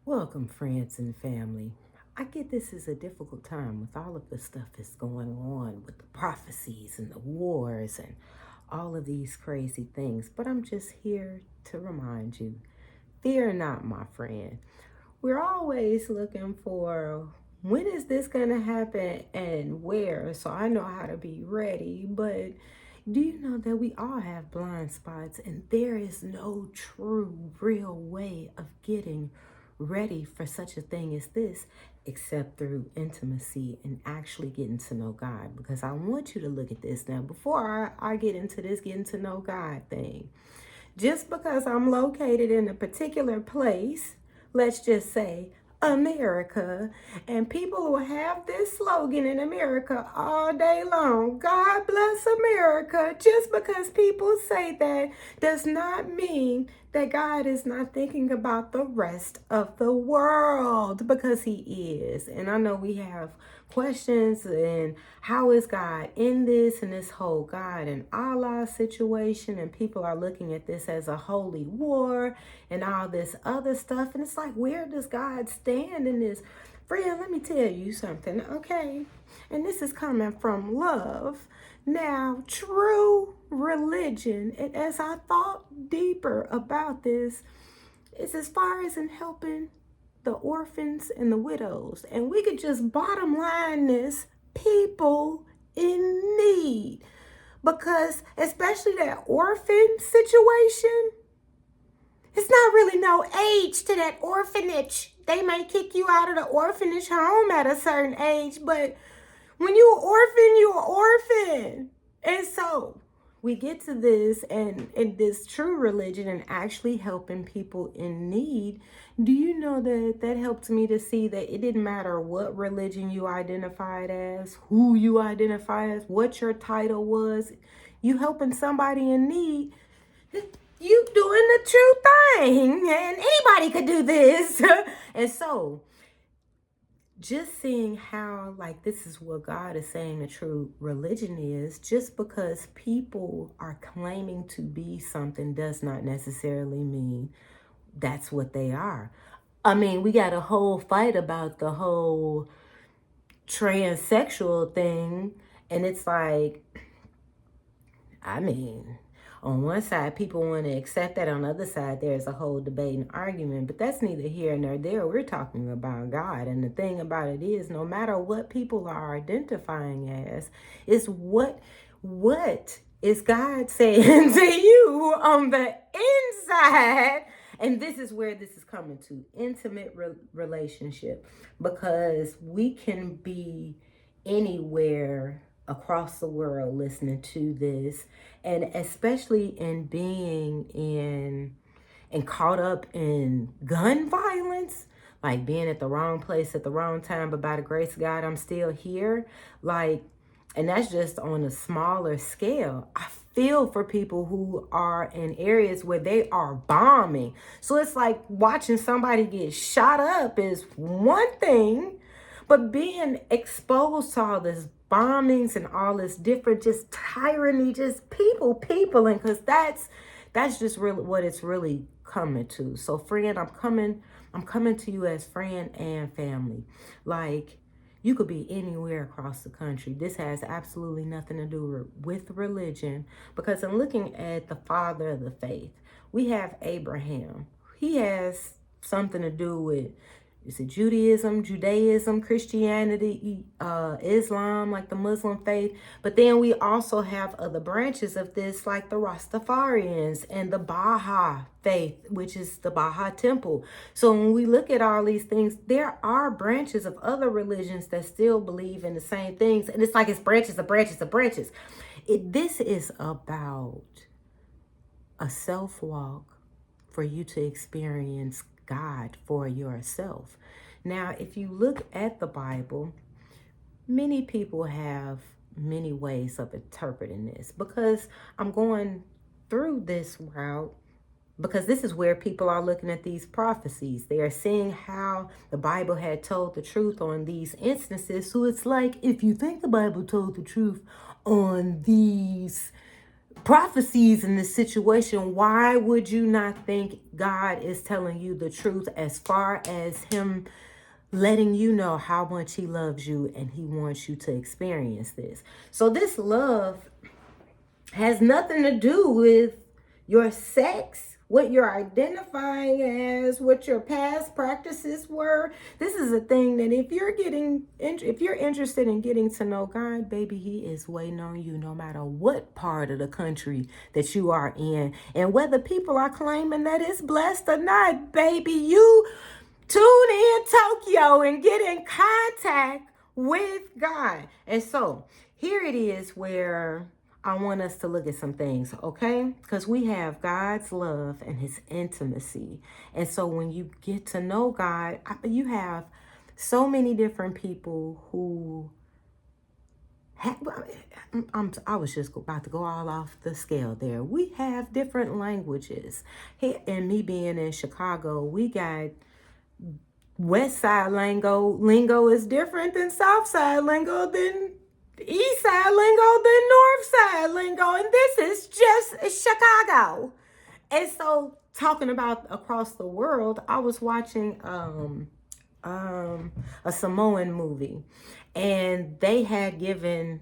Welcome, friends and family. I get this is a difficult time with all of the stuff that's going on with the prophecies and the wars and all of these crazy things, but I'm just here to remind you, fear not, my friend. We're always looking for when is this going to happen and where, so I know how to be ready, but do you know that we all have blind spots and there is no true, real way of getting ready for such a thing as this except through intimacy and actually getting to know God? Because I want you to look at this now before I get into this getting to know God thing. Just because I'm located in a particular place, let's just say America, and people will have this slogan in America all day long: God bless America. Just because people say that does not mean that God is not thinking about the rest of the world, because He is. And I know we have questions and how is God in this and this whole God and Allah situation, and people are looking at this as a holy war and all this other stuff, and it's like, where does God stand in this? Friend, let me tell you something, okay? And this is coming from love. Now, true religion, and as I thought deeper about this, is as far as in helping the orphans and the widows. And we could just bottom line this: people in need. Because especially that orphan situation, it's not really no age to that orphanage. They may kick you out of the orphanage home at a certain age, but when you're an orphan. And so we get to this and this true religion and actually helping people in need. Do you know that that helped me to see that it didn't matter what religion you identified as, who you identify as, what your title was? You helping somebody in need, you doing the true thing, and anybody could do this. And so just seeing how, like, this is what God is saying the true religion is. Just because people are claiming to be something does not necessarily mean that's what they are. I mean, we got a whole fight about the whole transsexual thing, and it's like, I mean, on one side, people want to accept that. On the other side, there's a whole debate and argument. But that's neither here nor there. We're talking about God. And the thing about it is, no matter what people are identifying as, is what is God saying to you on the inside? And this is where this is coming to intimate relationship, because we can be anywhere across the world listening to this, and especially in being in and caught up in gun violence, like being at the wrong place at the wrong time, but by the grace of God I'm still here. Like, and that's just on a smaller scale. I feel for people who are in areas where they are bombing. So it's like watching somebody get shot up is one thing, but being exposed to all this bombings and all this different just tyranny, just peopling, because that's just really what it's really coming to. So friend, I'm coming to you as friend and family. Like, you could be anywhere across the country. This has absolutely nothing to do with religion, because in looking at the father of the faith, we have Abraham. He has something to do with, is it Judaism, Christianity, Islam, like the Muslim faith. But then we also have other branches of this, like the Rastafarians and the Baha faith, which is the Baha Temple. So when we look at all these things, there are branches of other religions that still believe in the same things. And it's like it's branches of branches of branches. This is about a self walk for you to experience God for yourself. Now, if you look at the Bible, many people have many ways of interpreting this, because I'm going through this route because this is where people are looking at these prophecies. They are seeing how the Bible had told the truth on these instances. So it's like, if you think the Bible told the truth on these prophecies in this situation, why would you not think God is telling you the truth as far as him letting you know how much he loves you and he wants you to experience this? So this love has nothing to do with your sex, what you're identifying as, what your past practices were. This is a thing that if you're interested in getting to know God, baby, he is waiting on you no matter what part of the country that you are in. And whether people are claiming that it's blessed or not, baby, you tune in Tokyo and get in contact with God. And so here it is where I want us to look at some things, okay? Because we have God's love and his intimacy. And so when you get to know God, you have so many different people who I was just about to go all off the scale there. We have different languages. Here, and me being in Chicago, we got West Side lingo is different than South Side lingo, than East Side lingo, than North Side lingo, and this is just Chicago. And so, talking about across the world, I was watching a Samoan movie, and they had given,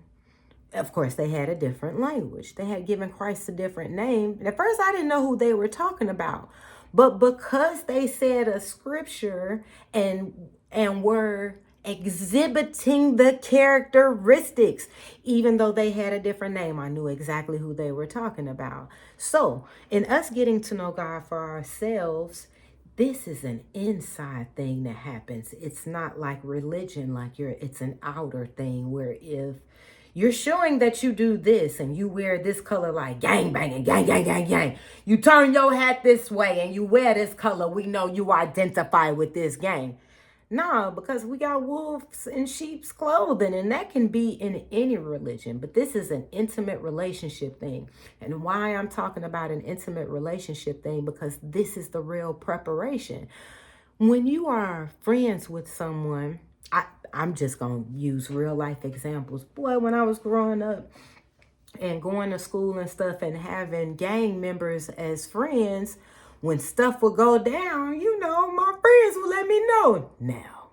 of course, they had a different language. They had given Christ a different name. And at first, I didn't know who they were talking about. But because they said a scripture and were exhibiting the characteristics, even though they had a different name, I knew exactly who they were talking about. So, in us getting to know God for ourselves, this is an inside thing that happens. It's not like religion, it's an outer thing where if you're showing that you do this and you wear this color like gang banging, gang, gang, gang, gang. You turn your hat this way and you wear this color. We know you identify with this gang. No, because we got wolves in sheep's clothing, and that can be in any religion. But this is an intimate relationship thing. And why I'm talking about an intimate relationship thing, because this is the real preparation. When you are friends with someone, I'm just going to use real life examples. Boy, when I was growing up and going to school and stuff and having gang members as friends, when stuff would go down, my friends would let me know. Now,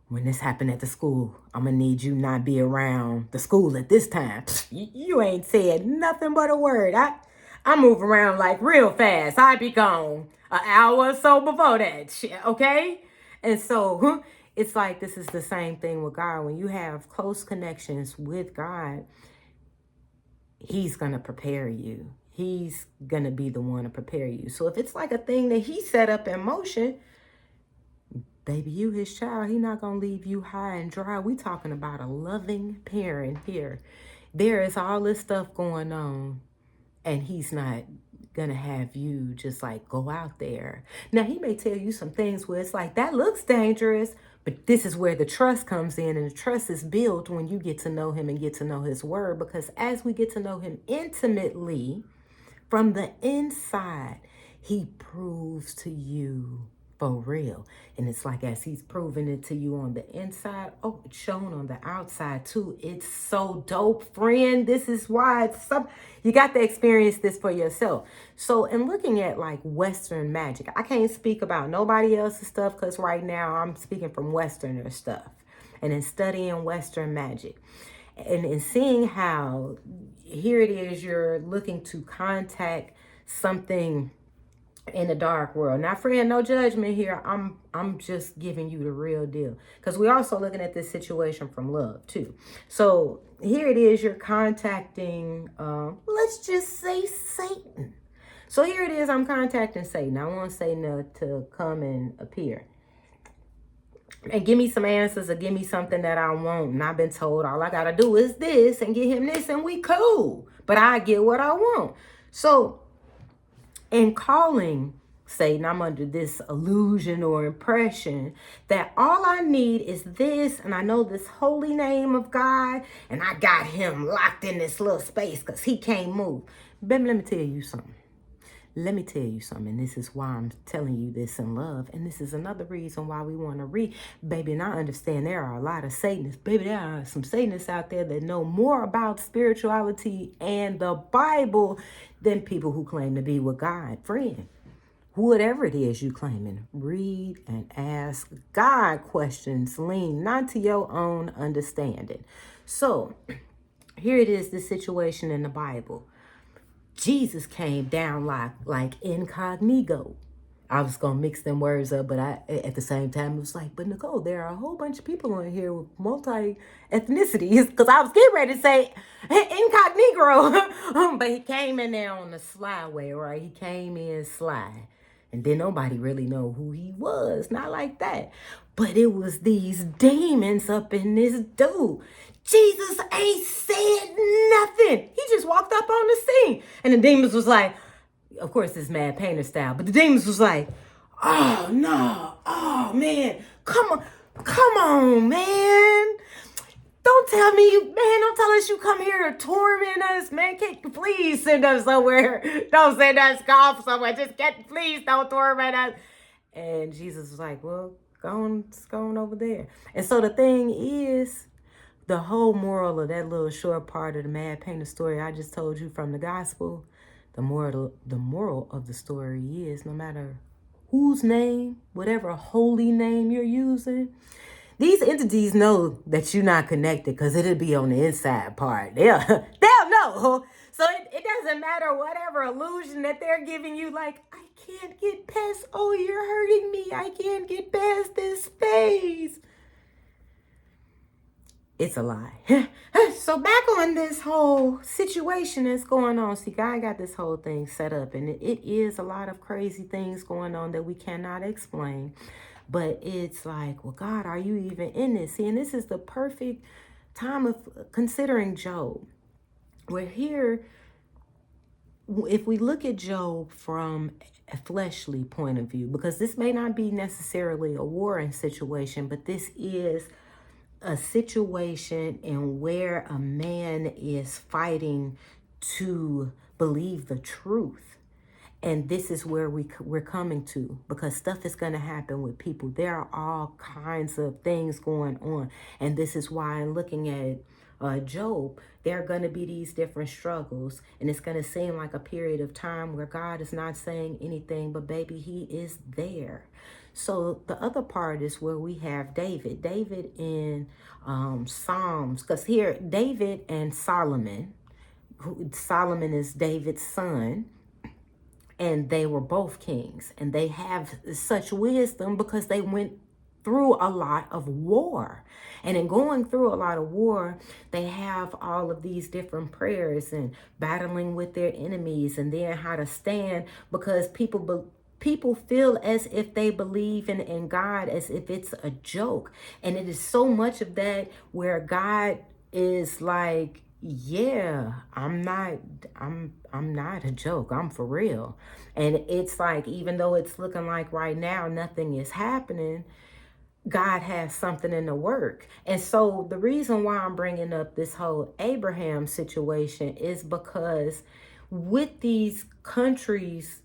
when this happened at the school, I'm going to need you not be around the school at this time. You ain't said nothing but a word. I move around like real fast. I be gone an hour or so before that, okay? And so it's like this is the same thing with God. When you have close connections with God, he's going to prepare you. He's going to be the one to prepare you. So if it's like a thing that he set up in motion, baby, you his child, he not going to leave you high and dry. We talking about a loving parent here. There is all this stuff going on, and he's not gonna have you just like go out there. Now, he may tell you some things where it's like, that looks dangerous, but this is where the trust comes in, and the trust is built when you get to know him and get to know his word, because as we get to know him intimately from the inside, he proves to you for real. And it's like, as he's proving it to you on the inside, it's shown on the outside too. It's so dope, friend. This is why you got to experience this for yourself. So in looking at like Western magic, I can't speak about nobody else's stuff because right now I'm speaking from Westerner stuff. And in studying Western magic and in seeing how here it is, you're looking to contact something in the dark world. Now, friend, no judgment here. I'm just giving you the real deal, because we're also looking at this situation from love too. So here it is, you're contacting let's just say Satan. So here it is, I'm contacting Satan. I want Satan to come and appear and give me some answers, or give me something that I want. And I've been told all I gotta do is this and get him this and we cool, but I get what I want. So in calling Satan, I'm under this illusion or impression that all I need is this, and I know this holy name of God, and I got him locked in this little space because he can't move. Baby, let me tell you something. Let me tell you something. This is why I'm telling you this in love. And this is another reason why we want to read. Baby, and I understand there are a lot of Satanists. Baby, there are some Satanists out there that know more about spirituality and the Bible than people who claim to be with God. Friend, whatever it is you claiming, read and ask God questions. Lean not to your own understanding. So here it is, the situation in the Bible. Jesus came down like incognito. I was gonna mix them words up, but at the same time it was like, but Nicole, there are a whole bunch of people on here with multi ethnicities. Because I was getting ready to say incognito, but he came in there on the sly way, right? He came in sly, and then nobody really know who he was. Not like that, but it was these demons up in this dude. Jesus ain't said nothing. He just walked up on the scene. And the demons was like, of course, it's Mad Painter style, but the demons was like, oh, no. Oh, man. Come on, man. Don't tell me, man, don't tell us you come here to torment us, man. Please send us somewhere. Don't send us off somewhere. Please don't torment us. And Jesus was like, well, go on over there. And so the thing is, the whole moral of that little short part of the Mad Painter story I just told you from the gospel, the moral of the story is, no matter whose name, whatever holy name you're using, these entities know that you're not connected because it'll be on the inside part. They'll know. So it doesn't matter whatever illusion that they're giving you, like, I can't get past, oh, you're hurting me. I can't get past this phase. It's a lie. So back on this whole situation that's going on. See, God got this whole thing set up, and it is a lot of crazy things going on that we cannot explain. But it's like, well, God, are you even in this? See, and this is the perfect time of considering Job. We're here, if we look at Job from a fleshly point of view, because this may not be necessarily a warring situation, but this is a situation in where a man is fighting to believe the truth. And this is where we're coming to, because stuff is going to happen with people. There are all kinds of things going on. And this is why, in looking at Job, there are going to be these different struggles. And it's going to seem like a period of time where God is not saying anything, but baby, he is there. So the other part is where we have David in Psalms, because here David and Solomon is David's son, and they were both kings, and they have such wisdom because they went through a lot of war. And in going through a lot of war, they have all of these different prayers and battling with their enemies, and then how to stand, because people feel as if they believe in God as if it's a joke. And it is so much of that where God is like, yeah, I'm not a joke. I'm for real. And it's like, even though it's looking like right now nothing is happening, God has something in the work. And so the reason why I'm bringing up this whole Abraham situation is because with these countries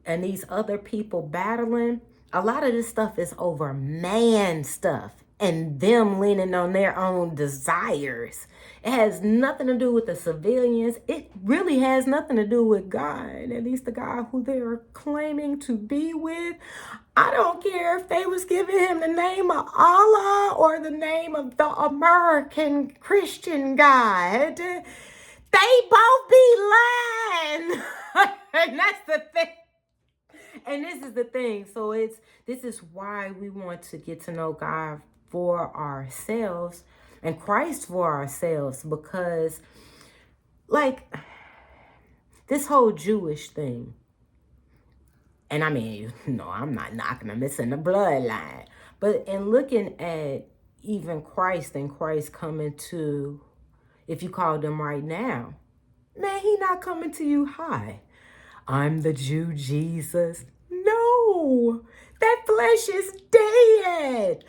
and these other people battling, a lot of this stuff is over man stuff and them leaning on their own desires. It has nothing to do with the civilians. It really has nothing to do with God, at least the God who they're claiming to be with. I don't care if they was giving him the name of Allah or the name of the American Christian God. They both be lying. And that's the thing. And this is the thing. So this is why we want to get to know God for ourselves and Christ for ourselves, because like this whole Jewish thing, and I mean, I'm not knocking them, it's in the bloodline, but in looking at even Christ and Christ coming to, if you call them right now, man, he not coming to you, hi, I'm the Jew Jesus. No, that flesh is dead.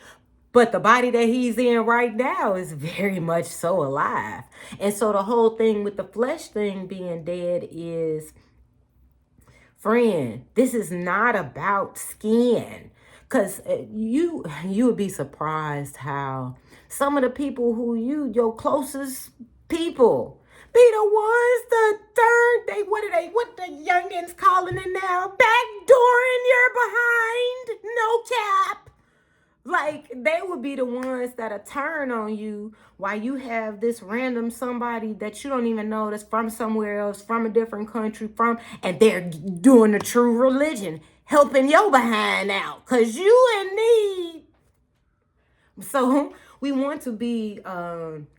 But the body that he's in right now is very much so alive. And so the whole thing with the flesh thing being dead is, Friend, this is not about skin. Because you would be surprised how some of the people who your closest people, be the ones that what the youngins calling it now? Backdooring your behind. No cap. Like, they would be the ones that'll turn on you while you have this random somebody that you don't even know that's from somewhere else, from a different country, and they're doing the true religion, helping your behind out, because you in need. So we want to be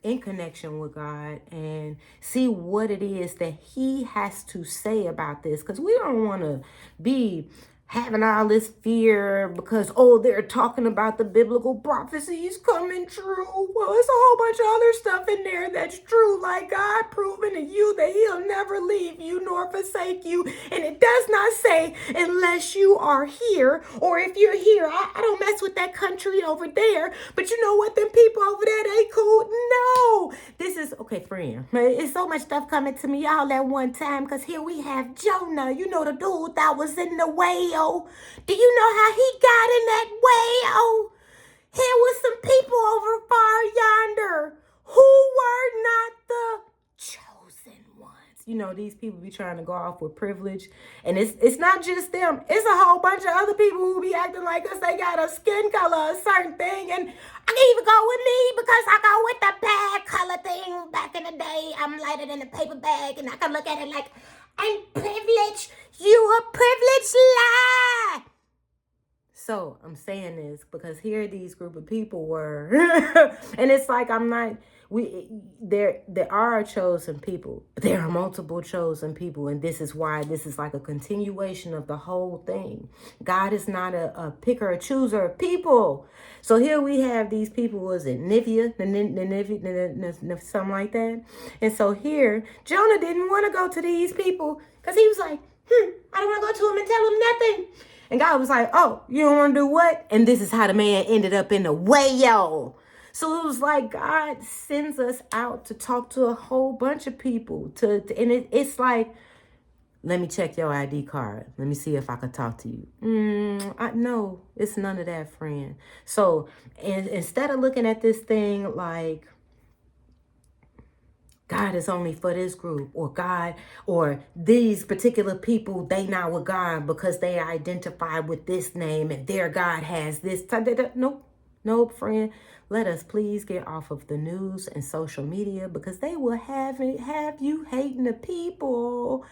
in connection with God and see what it is that he has to say about this, because we don't want to be having all this fear because, oh, they're talking about the biblical prophecies coming true. Well, it's a whole bunch of other stuff in there that's true, like God proving to you that he'll never leave you nor forsake you. And it does not say unless you are here, or if you're here. I don't mess with that country over there, but you know what, them people over there, they cool. No, this is, okay, friend, it's so much stuff coming to me all at one time, because here we have Jonah, you know, the dude that was in the whale. Do you know how he got in that whale? Here was some people over far yonder who were not the chosen ones. You know, these people be trying to go off with privilege. And it's not just them. It's a whole bunch of other people who be acting like us. They got a skin color, a certain thing. And I can even go with me because I go with the bad color thing. Back in the day, I'm lighter than a paper bag. And I can look at it like, I'm privileged. You a privileged lie. So I'm saying this because here these group of people were, and it's like, there are chosen people, but there are multiple chosen people. And this is why this is like a continuation of the whole thing. God is not a picker or chooser of people. So here we have these people, was it Nivea, something like that. And so here, Jonah didn't want to go to these people because he was like, I don't want to go to him and tell him nothing. And God was like, oh, you don't want to do what? And this is how the man ended up in the whale. So it was like God sends us out to talk to a whole bunch of people. It's like, let me check your ID card. Let me see if I can talk to you. No, it's none of that, friend. So instead of looking at this thing like, God is only for this group, or these particular people, they not with God because they identify with this name and their God has this. Nope, friend. Let us please get off of the news and social media, because they will have you hating the people.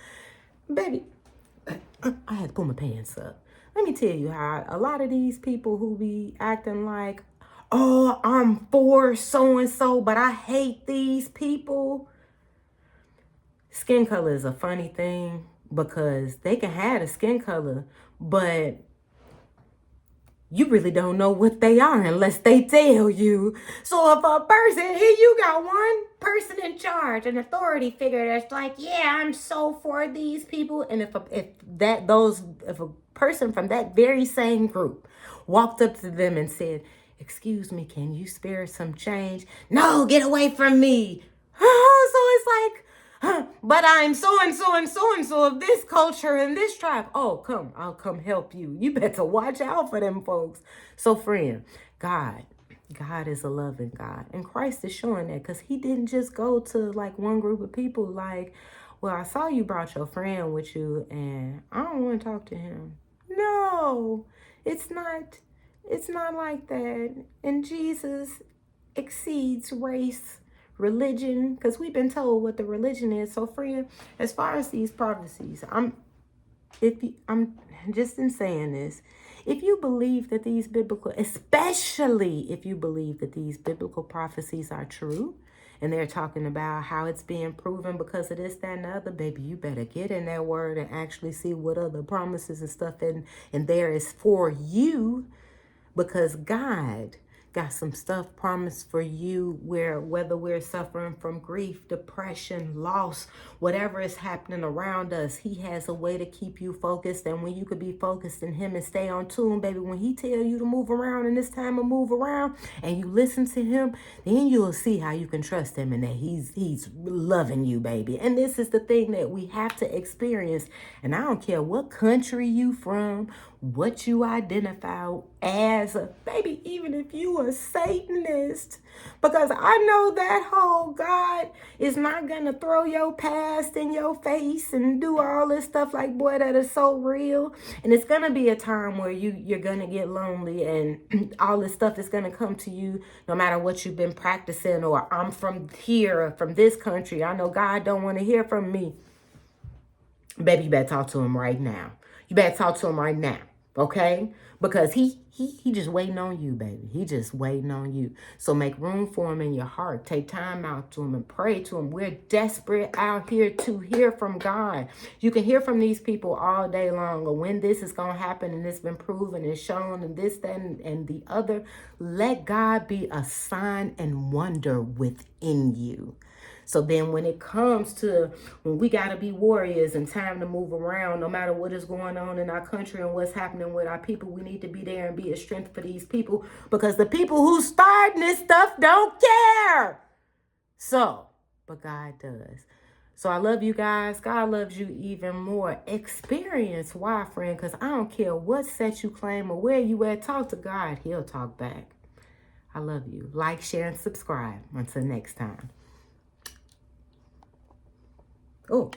Baby, I had to pull my pants up. Let me tell you how a lot of these people who be acting like, oh, I'm for so-and-so, but I hate these people. Skin color is a funny thing because they can have a skin color, but you really don't know what they are unless they tell you. So if a person, here you got one person in charge, an authority figure that's like, yeah, I'm so for these people. And if a person from that very same group walked up to them and said, excuse me, can you spare some change? No, get away from me. So it's like, but I'm so-and-so of this culture and this tribe. Oh, come, I'll come help you. You better watch out for them folks. So friend, God is a loving God. And Christ is showing that, because he didn't just go to like one group of people like, well, I saw you brought your friend with you and I don't want to talk to him. No, it's not like that. And Jesus exceeds race, religion, because we've been told what the religion is. So friend, as far as these prophecies, I'm just in saying this, if you believe that these especially if you believe that these biblical prophecies are true, and they're talking about how it's being proven because of this, that, and the other, baby, you better get in that word and actually see what other promises and stuff and there is for you, because God got some stuff promised for you whether we're suffering from grief, depression, loss, whatever is happening around us, he has a way to keep you focused. And when you could be focused in him and stay on tune, baby, when he tell you to move around in this time of move around and you listen to him, then you'll see how you can trust him and that he's loving you, baby. And this is the thing that we have to experience. And I don't care what country you from, what you identify as, baby, even if you are Satanist, because I know that whole God is not gonna throw your past in your face and do all this stuff. Like, boy, that is so real. And it's gonna be a time where you're gonna get lonely and all this stuff is gonna come to you no matter what you've been practicing. Or I'm from here or from this country, I know God don't want to hear from me. Baby, you better talk to him right now. You better talk to him right now, okay? Because he just waiting on you, baby. He just waiting on you. So make room for him in your heart. Take time out to him and pray to him. We're desperate out here to hear from God. You can hear from these people all day long, or when this is going to happen and it's been proven and shown and this, that, and the other. Let God be a sign and wonder within you. So then when it comes to when we got to be warriors and time to move around, no matter what is going on in our country and what's happening with our people, we need to be there and be a strength for these people, because the people who starting this stuff don't care. So, but God does. So I love you guys. God loves you even more. Experience why, friend, because I don't care what set you claim or where you at. Talk to God. He'll talk back. I love you. Like, share, and subscribe. Until next time. Oh.